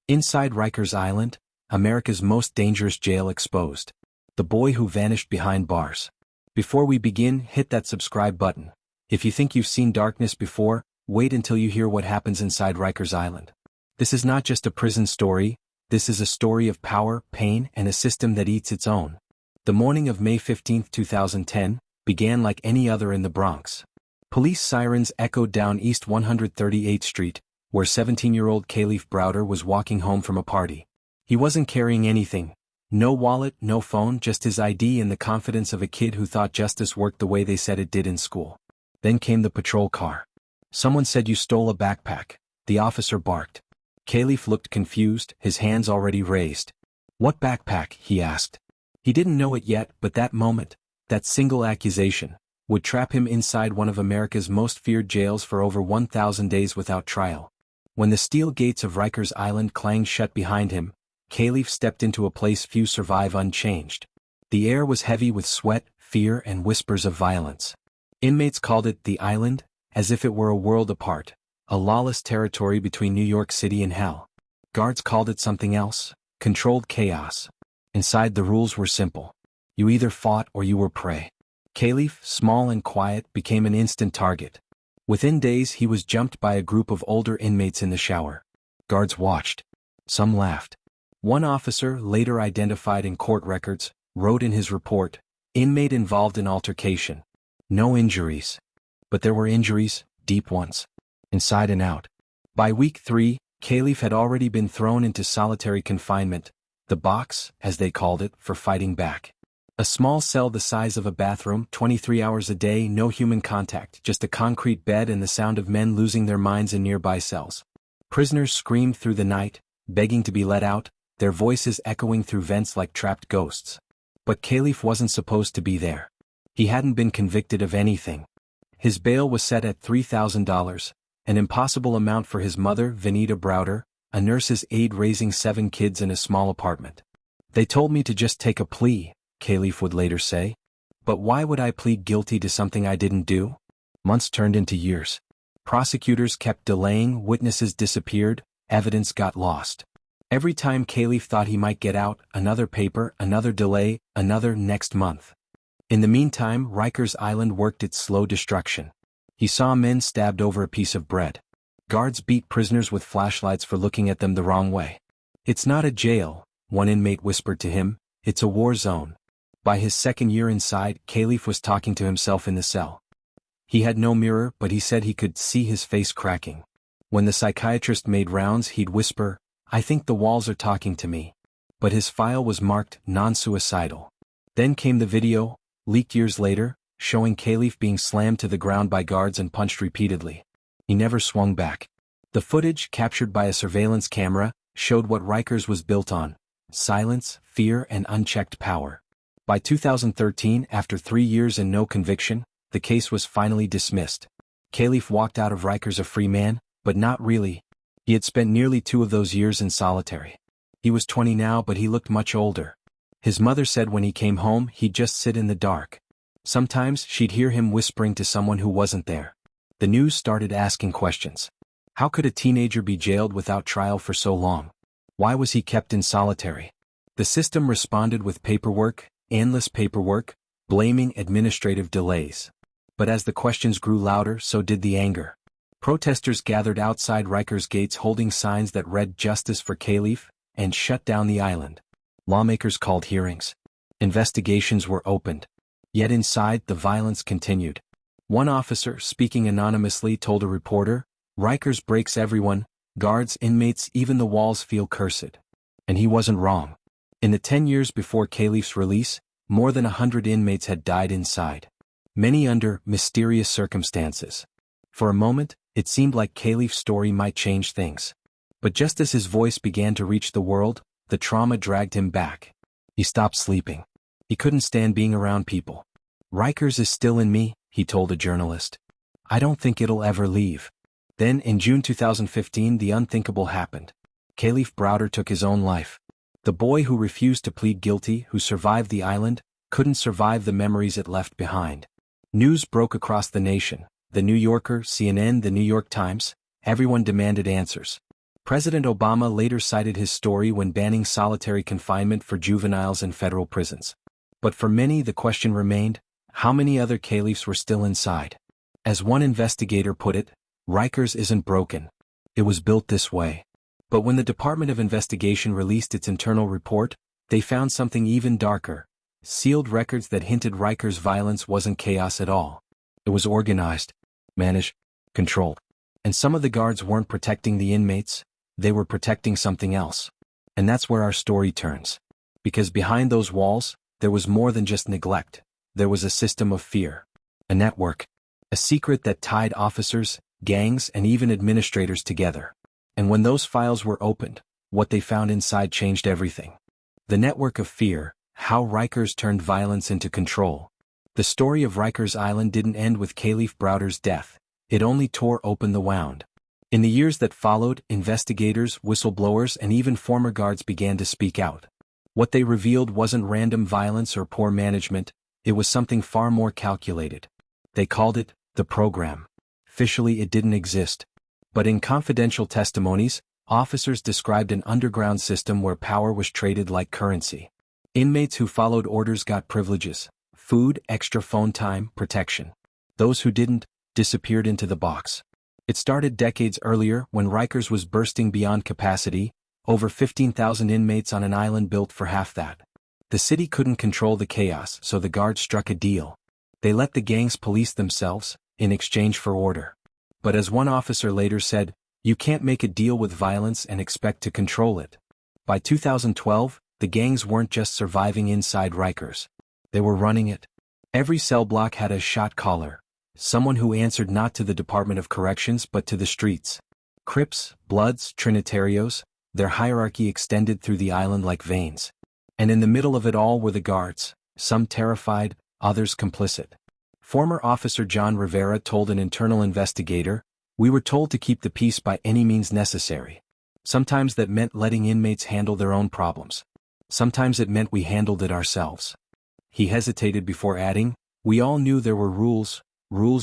Inside Rikers Island, America's most dangerous jail exposed. The boy who vanished behind bars. Before we begin, hit that subscribe button. If you think you've seen darkness before, wait until you hear what happens inside Rikers Island. This is not just a prison story, this is a story of power, pain, and a system that eats its own. The morning of May 15, 2010, began like any other in the Bronx. Police sirens echoed down East 138th Street, where 17-year-old Khalif Browder was walking home from a party. He wasn't carrying anything. No wallet, no phone, just his ID and the confidence of a kid who thought justice worked the way they said it did in school. Then came the patrol car. Someone said you stole a backpack. The officer barked. Khalif looked confused, his hands already raised. What backpack? He asked. He didn't know it yet, but that moment, that single accusation, would trap him inside one of America's most feared jails for over 1,000 days without trial. When the steel gates of Rikers Island clanged shut behind him, Khalif stepped into a place few survive unchanged. The air was heavy with sweat, fear, and whispers of violence. Inmates called it the island, as if it were a world apart, a lawless territory between New York City and hell. Guards called it something else, controlled chaos. Inside the rules were simple. You either fought or you were prey. Khalif, small and quiet, became an instant target. Within days he was jumped by a group of older inmates in the shower. Guards watched. Some laughed. One officer, later identified in court records, wrote in his report, "Inmate involved in altercation. No injuries." But there were injuries, deep ones. Inside and out. By week 3, Khalif had already been thrown into solitary confinement, the box, as they called it, for fighting back. A small cell the size of a bathroom, 23 hours a day, no human contact, just a concrete bed and the sound of men losing their minds in nearby cells. Prisoners screamed through the night, begging to be let out, their voices echoing through vents like trapped ghosts. But Khalif wasn't supposed to be there. He hadn't been convicted of anything. His bail was set at $3,000, an impossible amount for his mother, Vanita Browder, a nurse's aide raising 7 kids in a small apartment. "They told me to just take a plea," Khalif would later say. "But why would I plead guilty to something I didn't do?" Months turned into years. Prosecutors kept delaying, witnesses disappeared, evidence got lost. Every time Khalif thought he might get out, another paper, another delay, another next month. In the meantime, Rikers Island worked its slow destruction. He saw men stabbed over a piece of bread. Guards beat prisoners with flashlights for looking at them the wrong way. "It's not a jail," one inmate whispered to him, "it's a war zone." By his second year inside, Khalif was talking to himself in the cell. He had no mirror, but he said he could see his face cracking. When the psychiatrist made rounds, he'd whisper, "I think the walls are talking to me." But his file was marked non-suicidal. Then came the video, leaked years later, showing Khalif being slammed to the ground by guards and punched repeatedly. He never swung back. The footage, captured by a surveillance camera, showed what Rikers was built on: silence, fear, and unchecked power. By 2013, after 3 years and no conviction, the case was finally dismissed. Khalif walked out of Rikers a free man, but not really. He had spent nearly 2 of those years in solitary. He was 20 now, but he looked much older. His mother said when he came home, he'd just sit in the dark. Sometimes she'd hear him whispering to someone who wasn't there. The news started asking questions. How could a teenager be jailed without trial for so long? Why was he kept in solitary? The system responded with paperwork, endless paperwork, blaming administrative delays. But as the questions grew louder, so did the anger. Protesters gathered outside Rikers gates holding signs that read "Justice for Khalif" and "Shut down the island." Lawmakers called hearings. Investigations were opened. Yet inside, the violence continued. One officer, speaking anonymously, told a reporter, "Rikers breaks everyone, guards, inmates, even the walls feel cursed." And he wasn't wrong. In the 10 years before Khalif's release, more than 100 inmates had died inside. Many under mysterious circumstances. For a moment, it seemed like Khalif's story might change things. But just as his voice began to reach the world, the trauma dragged him back. He stopped sleeping. He couldn't stand being around people. "Rikers is still in me," he told a journalist. "I don't think it'll ever leave." Then, in June 2015, the unthinkable happened. Khalif Browder took his own life. The boy who refused to plead guilty, who survived the island, couldn't survive the memories it left behind. News broke across the nation. The New Yorker, CNN, the New York Times, everyone demanded answers. President Obama later cited his story when banning solitary confinement for juveniles in federal prisons. But for many the question remained, how many other caliphs were still inside? As one investigator put it, Rikers isn't broken. It was built this way. But when the Department of Investigation released its internal report, they found something even darker. Sealed records that hinted Rikers' violence wasn't chaos at all. It was organized, managed, controlled. And some of the guards weren't protecting the inmates, they were protecting something else. And that's where our story turns. Because behind those walls, there was more than just neglect. There was a system of fear. A network. A secret that tied officers, gangs, and even administrators together. And when those files were opened, what they found inside changed everything. The network of fear, how Rikers turned violence into control. The story of Rikers Island didn't end with Caliph Browder's death. It only tore open the wound. In the years that followed, investigators, whistleblowers, and even former guards began to speak out. What they revealed wasn't random violence or poor management, it was something far more calculated. They called it the program. Officially it didn't exist. But in confidential testimonies, officers described an underground system where power was traded like currency. Inmates who followed orders got privileges, food, extra phone time, protection. Those who didn't, disappeared into the box. It started decades earlier when Rikers was bursting beyond capacity, over 15,000 inmates on an island built for half that. The city couldn't control the chaos, so the guards struck a deal. They let the gangs police themselves, in exchange for order. But as one officer later said, you can't make a deal with violence and expect to control it. By 2012, the gangs weren't just surviving inside Rikers. They were running it. Every cell block had a shot caller, someone who answered not to the Department of Corrections but to the streets. Crips, Bloods, Trinitarios, their hierarchy extended through the island like veins. And in the middle of it all were the guards, some terrified, others complicit. Former Officer John Rivera told an internal investigator, "We were told to keep the peace by any means necessary. Sometimes that meant letting inmates handle their own problems. Sometimes it meant we handled it ourselves." He hesitated before adding, "We all knew there were rules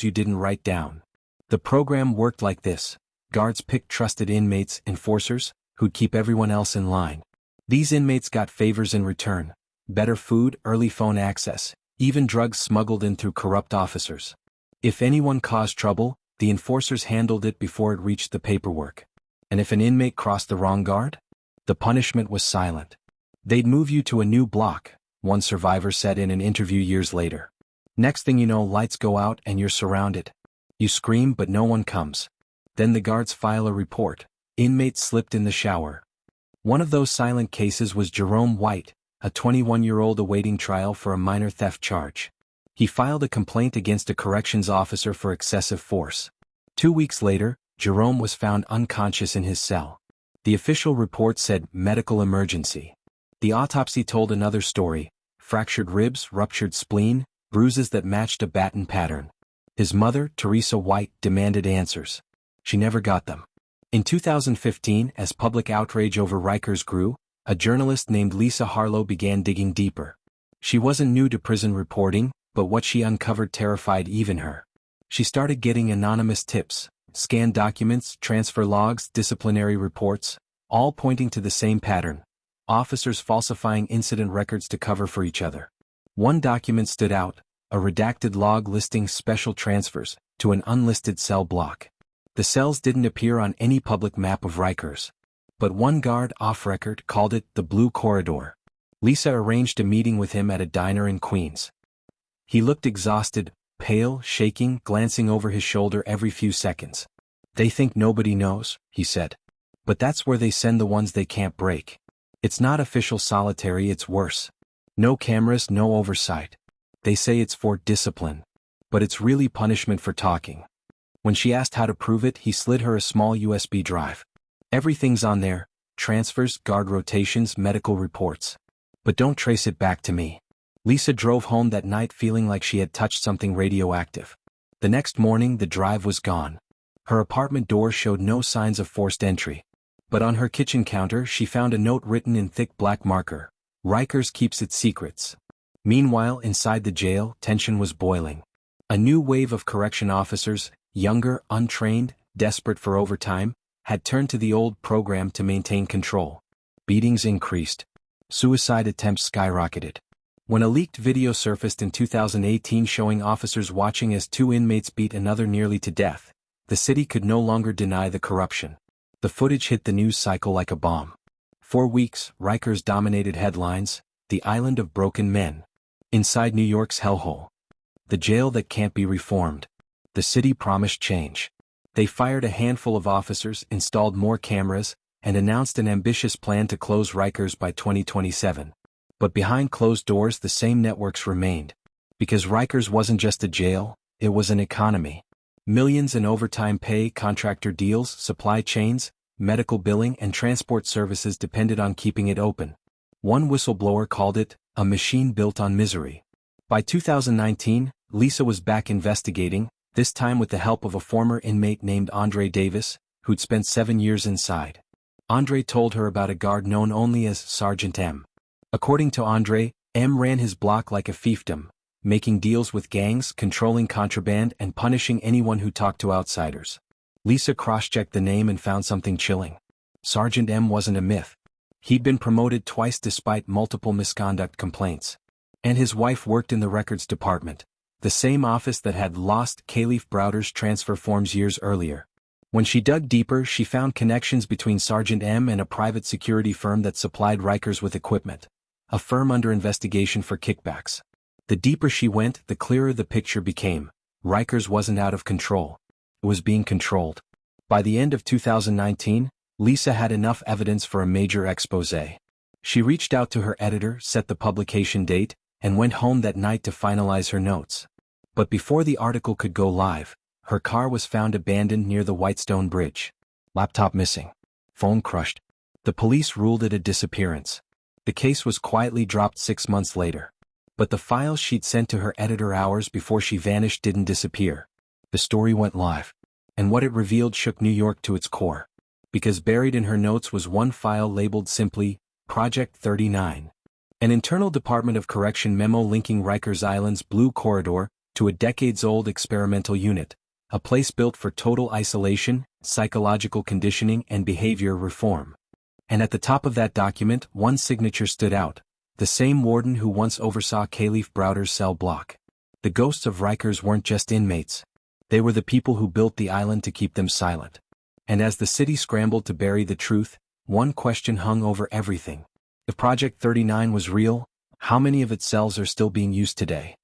you didn't write down." The program worked like this. Guards picked trusted inmates, enforcers, who'd keep everyone else in line. These inmates got favors in return. Better food, early phone access, even drugs smuggled in through corrupt officers. If anyone caused trouble, the enforcers handled it before it reached the paperwork. And if an inmate crossed the wrong guard, the punishment was silent. They'd move you to a new block, one survivor said in an interview years later. Next thing you know, lights go out and you're surrounded. You scream but no one comes. Then the guards file a report. Inmate slipped in the shower. One of those silent cases was Jerome White, a 21-year-old awaiting trial for a minor theft charge. He filed a complaint against a corrections officer for excessive force. 2 weeks later, Jerome was found unconscious in his cell. The official report said medical emergency. The autopsy told another story: fractured ribs, ruptured spleen, bruises that matched a baton pattern. His mother, Teresa White, demanded answers. She never got them. In 2015, as public outrage over Rikers grew, a journalist named Lisa Harlow began digging deeper. She wasn't new to prison reporting, but what she uncovered terrified even her. She started getting anonymous tips, scanned documents, transfer logs, disciplinary reports, all pointing to the same pattern: officers falsifying incident records to cover for each other. One document stood out, a redacted log listing special transfers to an unlisted cell block. The cells didn't appear on any public map of Rikers. But one guard off-record called it the Blue Corridor. Lisa arranged a meeting with him at a diner in Queens. He looked exhausted, pale, shaking, glancing over his shoulder every few seconds. "They think nobody knows," he said. "But that's where they send the ones they can't break. It's not official solitary, it's worse. No cameras, no oversight. They say it's for discipline. But it's really punishment for talking." When she asked how to prove it, he slid her a small USB drive. "Everything's on there: transfers, guard rotations, medical reports. But don't trace it back to me." Lisa drove home that night feeling like she had touched something radioactive. The next morning, the drive was gone. Her apartment door showed no signs of forced entry. But on her kitchen counter, she found a note written in thick black marker: "Rikers keeps its secrets." Meanwhile, inside the jail, tension was boiling. A new wave of correction officers, younger, untrained, desperate for overtime, had turned to the old program to maintain control. Beatings increased. Suicide attempts skyrocketed. When a leaked video surfaced in 2018 showing officers watching as two inmates beat another nearly to death, the city could no longer deny the corruption. The footage hit the news cycle like a bomb. For weeks, Rikers dominated headlines, the island of broken men. Inside New York's hellhole. The jail that can't be reformed. The city promised change. They fired a handful of officers, installed more cameras, and announced an ambitious plan to close Rikers by 2027. But behind closed doors the same networks remained. Because Rikers wasn't just a jail, it was an economy. Millions in overtime pay, contractor deals, supply chains, medical billing and transport services depended on keeping it open. One whistleblower called it, a machine built on misery. By 2019, Lisa was back investigating, this time with the help of a former inmate named Andre Davis, who'd spent 7 years inside. Andre told her about a guard known only as Sergeant M. According to Andre, M ran his block like a fiefdom, making deals with gangs, controlling contraband and punishing anyone who talked to outsiders. Lisa cross-checked the name and found something chilling. Sergeant M wasn't a myth. He'd been promoted twice despite multiple misconduct complaints. And his wife worked in the records department, the same office that had lost Khalif Browder's transfer forms years earlier. When she dug deeper, she found connections between Sergeant M and a private security firm that supplied Rikers with equipment, a firm under investigation for kickbacks. The deeper she went, the clearer the picture became. Rikers wasn't out of control. It was being controlled. By the end of 2019, Lisa had enough evidence for a major exposé. She reached out to her editor, set the publication date, and went home that night to finalize her notes. But before the article could go live, her car was found abandoned near the Whitestone Bridge. Laptop missing. Phone crushed. The police ruled it a disappearance. The case was quietly dropped 6 months later. But the files she'd sent to her editor hours before she vanished didn't disappear. The story went live. And what it revealed shook New York to its core. Because buried in her notes was one file labeled simply, Project 39. An internal Department of Correction memo linking Rikers Island's Blue Corridor to a decades-old experimental unit, a place built for total isolation, psychological conditioning and behavior reform. And at the top of that document, one signature stood out, the same warden who once oversaw Khalif Browder's cell block. The ghosts of Rikers weren't just inmates. They were the people who built the island to keep them silent. And as the city scrambled to bury the truth, one question hung over everything. If Project 39 was real, how many of its cells are still being used today?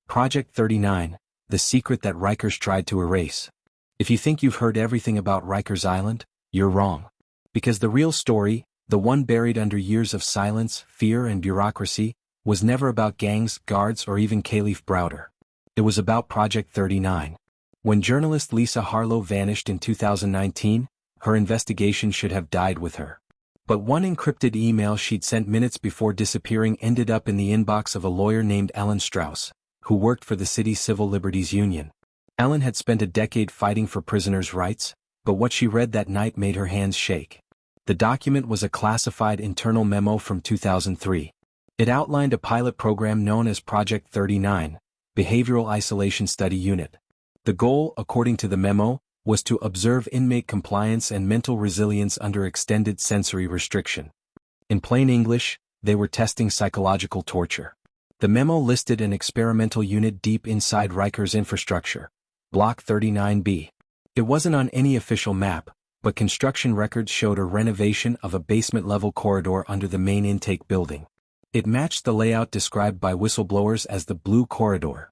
Project 39, the secret that Rikers tried to erase. If you think you've heard everything about Rikers Island, you're wrong. Because the real story, the one buried under years of silence, fear and bureaucracy, was never about gangs, guards or even Khalif Browder. It was about Project 39. When journalist Lisa Harlow vanished in 2019, her investigation should have died with her. But one encrypted email she'd sent minutes before disappearing ended up in the inbox of a lawyer named Ellen Strauss, who worked for the city's Civil Liberties Union. Ellen had spent a decade fighting for prisoners' rights, but what she read that night made her hands shake. The document was a classified internal memo from 2003. It outlined a pilot program known as Project 39, Behavioral Isolation Study Unit. The goal, according to the memo, was to observe inmate compliance and mental resilience under extended sensory restriction. In plain English, they were testing psychological torture. The memo listed an experimental unit deep inside Rikers infrastructure, Block 39B. It wasn't on any official map, but construction records showed a renovation of a basement-level corridor under the main intake building. It matched the layout described by whistleblowers as the Blue Corridor.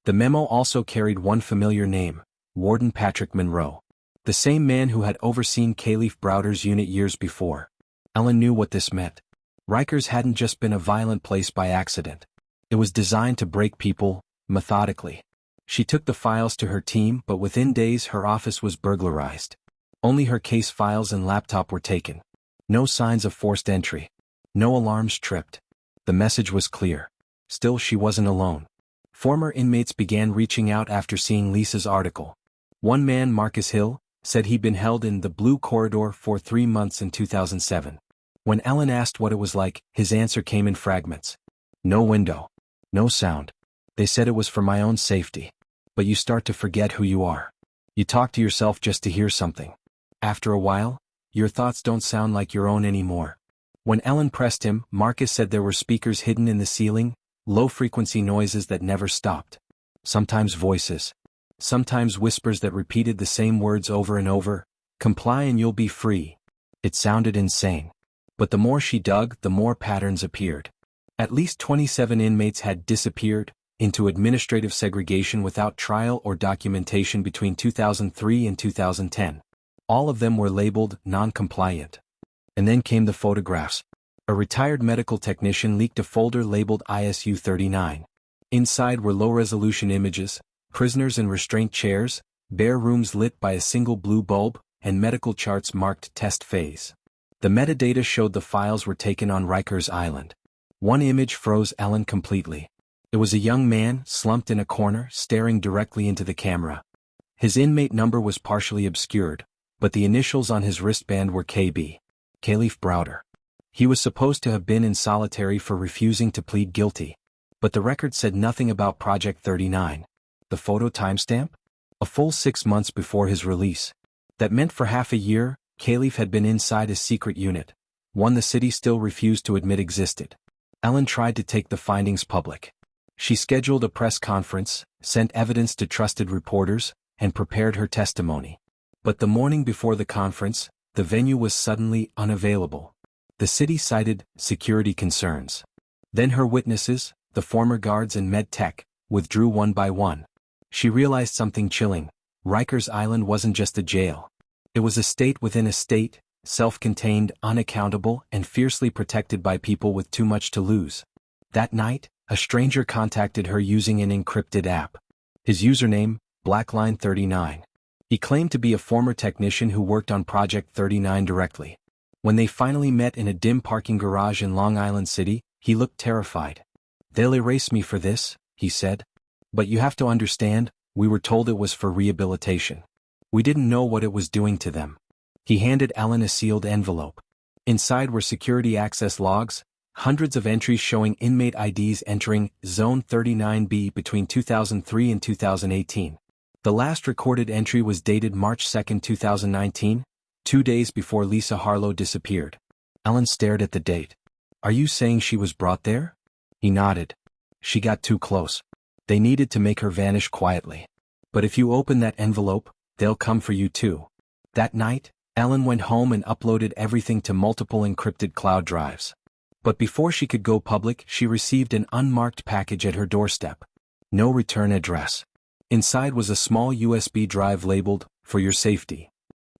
The memo also carried one familiar name, Warden Patrick Monroe, the same man who had overseen Khalif Browder's unit years before. Ellen knew what this meant. Rikers hadn't just been a violent place by accident. It was designed to break people, methodically. She took the files to her team, but within days her office was burglarized. Only her case files and laptop were taken. No signs of forced entry. No alarms tripped. The message was clear. Still, she wasn't alone. Former inmates began reaching out after seeing Lisa's article. One man, Marcus Hill, said he'd been held in the Blue Corridor for 3 months in 2007. When Ellen asked what it was like, his answer came in fragments. No window. No sound. They said it was for my own safety. But you start to forget who you are. You talk to yourself just to hear something. After a while, your thoughts don't sound like your own anymore. When Ellen pressed him, Marcus said there were speakers hidden in the ceiling, low-frequency noises that never stopped. Sometimes voices. Sometimes whispers that repeated the same words over and over, "Comply and you'll be free." It sounded insane. But the more she dug, the more patterns appeared. At least 27 inmates had disappeared into administrative segregation without trial or documentation between 2003 and 2010. All of them were labeled non-compliant. And then came the photographs. A retired medical technician leaked a folder labeled ISU 39. Inside were low-resolution images, prisoners in restraint chairs, bare rooms lit by a single blue bulb, and medical charts marked test phase. The metadata showed the files were taken on Rikers Island. One image froze Ellen completely. It was a young man, slumped in a corner, staring directly into the camera. His inmate number was partially obscured, but the initials on his wristband were KB. Khalif Browder. He was supposed to have been in solitary for refusing to plead guilty. But the record said nothing about Project 39. The photo timestamp? A full 6 months before his release. That meant for half a year, Khalif had been inside a secret unit, one the city still refused to admit existed. Ellen tried to take the findings public. She scheduled a press conference, sent evidence to trusted reporters, and prepared her testimony. But the morning before the conference, the venue was suddenly unavailable. The city cited security concerns. Then her witnesses, the former guards and med tech, withdrew one by one. She realized something chilling. Rikers Island wasn't just a jail. It was a state within a state, self-contained, unaccountable, and fiercely protected by people with too much to lose. That night, a stranger contacted her using an encrypted app. His username, Blackline39. He claimed to be a former technician who worked on Project 39 directly. When they finally met in a dim parking garage in Long Island City, he looked terrified. "They'll erase me for this," he said. "But you have to understand, we were told it was for rehabilitation. We didn't know what it was doing to them." He handed Ellen a sealed envelope. Inside were security access logs, hundreds of entries showing inmate IDs entering Zone 39B between 2003 and 2018. The last recorded entry was dated March 2, 2019, 2 days before Lisa Harlow disappeared. Ellen stared at the date. "Are you saying she was brought there?" He nodded. "She got too close. They needed to make her vanish quietly. But if you open that envelope, they'll come for you too." That night, Ellen went home and uploaded everything to multiple encrypted cloud drives. But before she could go public, she received an unmarked package at her doorstep. No return address. Inside was a small USB drive labeled, "For your safety."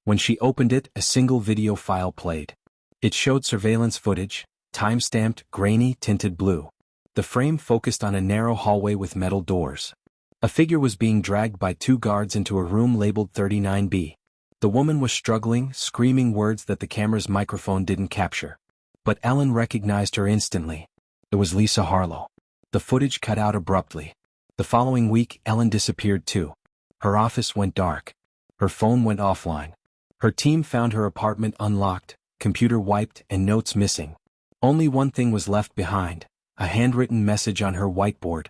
When she opened it, a single video file played. It showed surveillance footage, time-stamped, grainy, tinted blue. The frame focused on a narrow hallway with metal doors. A figure was being dragged by 2 guards into a room labeled 39B. The woman was struggling, screaming words that the camera's microphone didn't capture. But Ellen recognized her instantly. It was Lisa Harlow. The footage cut out abruptly. The following week, Ellen disappeared too. Her office went dark. Her phone went offline. Her team found her apartment unlocked, computer wiped, and notes missing. Only one thing was left behind, a handwritten message on her whiteboard.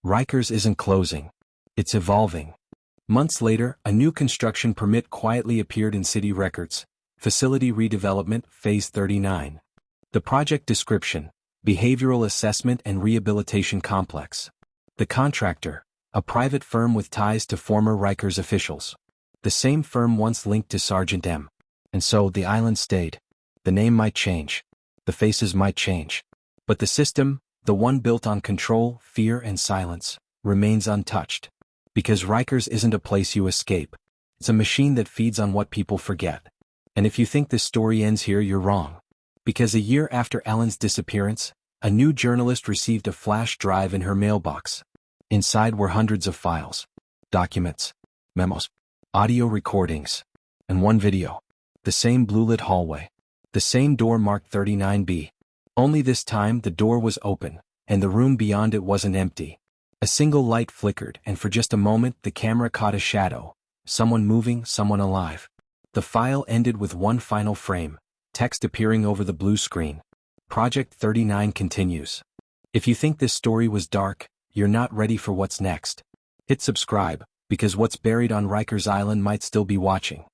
Rikers isn't closing. It's evolving. Months later, a new construction permit quietly appeared in city records. Facility redevelopment, Phase 39. The project description, behavioral assessment and rehabilitation complex. The contractor, a private firm with ties to former Rikers officials. The same firm once linked to Sergeant M. And so the island stayed. The name might change. The faces might change. But the system, the one built on control, fear and silence, remains untouched. Because Rikers isn't a place you escape. It's a machine that feeds on what people forget. And if you think this story ends here, you're wrong. Because a year after Ellen's disappearance, a new journalist received a flash drive in her mailbox. Inside were hundreds of files, documents, memos, audio recordings, and one video. The same blue-lit hallway. The same door marked 39B. Only this time the door was open, and the room beyond it wasn't empty. A single light flickered, and for just a moment the camera caught a shadow. Someone moving, someone alive. The file ended with one final frame, text appearing over the blue screen. Project 39 continues. If you think this story was dark, you're not ready for what's next. Hit subscribe, because what's buried on Rikers Island might still be watching.